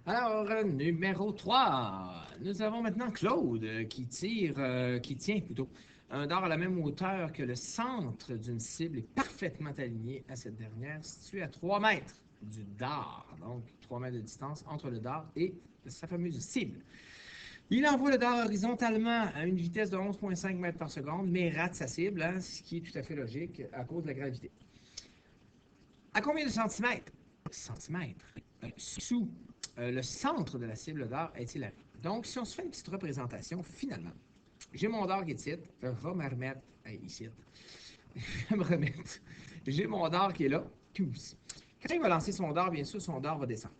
Alors, numéro 3, nous avons maintenant Claude qui tient plutôt un dard à la même hauteur que le centre d'une cible est parfaitement aligné à cette dernière, située à 3 mètres du dard. Donc, 3 mètres de distance entre le dard et sa fameuse cible. Il envoie le dard horizontalement à une vitesse de 11,5 mètres par seconde, mais rate sa cible, hein, ce qui est tout à fait logique à cause de la gravité. À combien de centimètres? Centimètres. Sous le centre de la cible d'or est-il arrivé? Donc, si on se fait une petite représentation, finalement, j'ai mon dard qui est ici, je vais me remettre ici. Je vais me remettre. J'ai mon dard qui est là. Quand il va lancer son dard, bien sûr, son dard va descendre.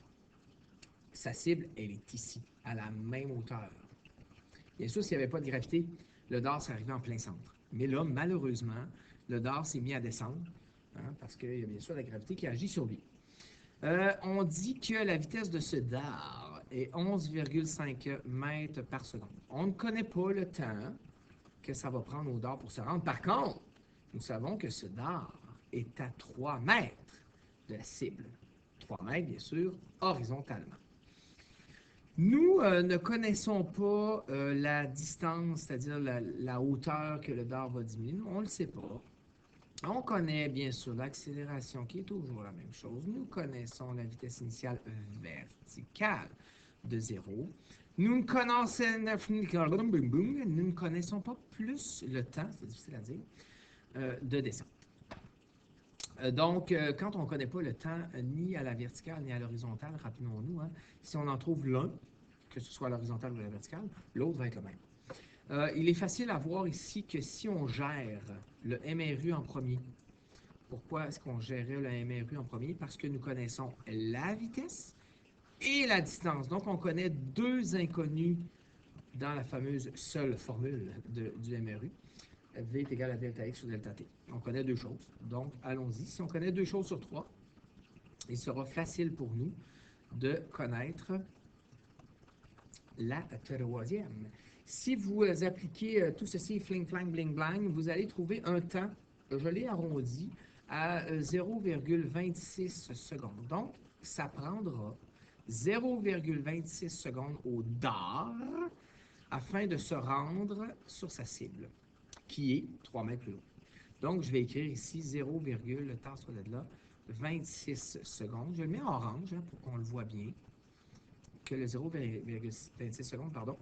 Sa cible, elle est ici, à la même hauteur. Bien sûr, s'il n'y avait pas de gravité, le dard serait arrivé en plein centre. Mais là, malheureusement, le dard s'est mis à descendre, hein, parce qu'il y a bien sûr la gravité qui agit sur lui. On dit que la vitesse de ce dard est 11,5 mètres par seconde. On ne connaît pas le temps que ça va prendre au dard pour se rendre. Par contre, nous savons que ce dard est à 3 mètres de la cible. 3 mètres, bien sûr, horizontalement. Nous ne connaissons pas la distance, c'est-à-dire la hauteur que le dard va diminuer. On ne le sait pas. On connaît bien sûr l'accélération qui est toujours la même chose. Nous connaissons la vitesse initiale verticale de 0. Nous ne connaissons pas plus le temps, c'est difficile à dire, de descente. Donc, quand on ne connaît pas le temps ni à la verticale ni à l'horizontale, rappelons-nous, hein, si on en trouve l'un, que ce soit à l'horizontale ou à la verticale, l'autre va être le même. Il est facile à voir ici que si on gère le MRU en premier, pourquoi est-ce qu'on gérait le MRU en premier? Parce que nous connaissons la vitesse et la distance. Donc, on connaît deux inconnus dans la fameuse seule formule du MRU. V est égal à delta X sur delta T. On connaît deux choses. Donc, allons-y. Si on connaît deux choses sur trois, il sera facile pour nous de connaître la troisième. Si vous appliquez tout ceci, fling, flang, bling, blang, vous allez trouver un temps, je l'ai arrondi, à 0,26 secondes. Donc, ça prendra 0,26 secondes au dard afin de se rendre sur sa cible, qui est 3 mètres plus haut. Donc, je vais écrire ici 0, le temps soit de là, 26 secondes. Je le mets en orange hein, pour qu'on le voit bien, que le 0,26 secondes, pardon,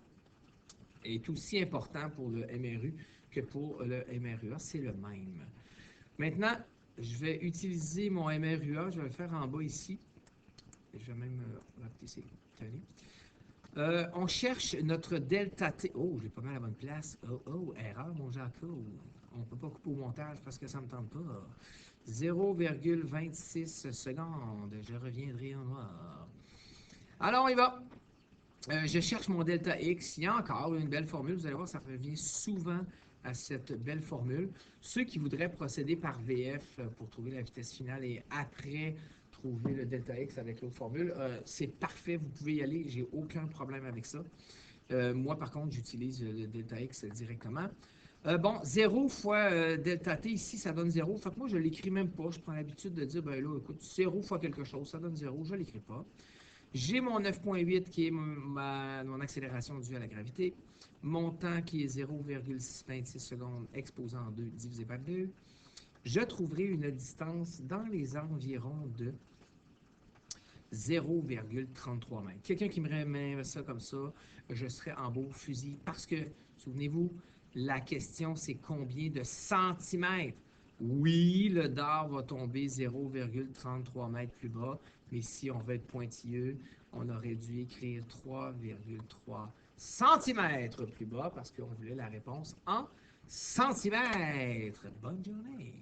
est aussi important pour le MRU que pour le MRUA. C'est le même. Maintenant, je vais utiliser mon MRUA. Je vais le faire en bas ici. Je vais même rappeler on cherche notre delta T. Oh, j'ai pas mal à la bonne place. Oh, erreur, mon Jaco. On ne peut pas couper au montage parce que ça ne me tente pas. 0,26 secondes. Je reviendrai en noir. Alors, on y va. Je cherche mon delta X. Il y a encore une belle formule. Vous allez voir, ça revient souvent à cette belle formule. Ceux qui voudraient procéder par VF pour trouver la vitesse finale et après trouver le delta X avec l'autre formule, c'est parfait. Vous pouvez y aller. J'ai aucun problème avec ça. Moi, par contre, j'utilise le delta X directement. Bon, 0 fois delta T, ici, ça donne 0. Fait que moi, je ne l'écris même pas. Je prends l'habitude de dire, ben là, écoute, 0 fois quelque chose, ça donne 0. Je ne l'écris pas. J'ai mon 9,8 qui est mon accélération due à la gravité. Mon temps qui est 0,26 secondes exposé en 2 divisé par 2. Je trouverai une distance dans les environs de 0,33 mètres. Quelqu'un qui me remet ça comme ça, je serais en beau fusil parce que, souvenez-vous, la question c'est combien de centimètres? Oui, le dard va tomber 0,33 mètres plus bas, mais si on veut être pointilleux, on aurait dû écrire 3,3 centimètres plus bas parce qu'on voulait la réponse en centimètres. Bonne journée!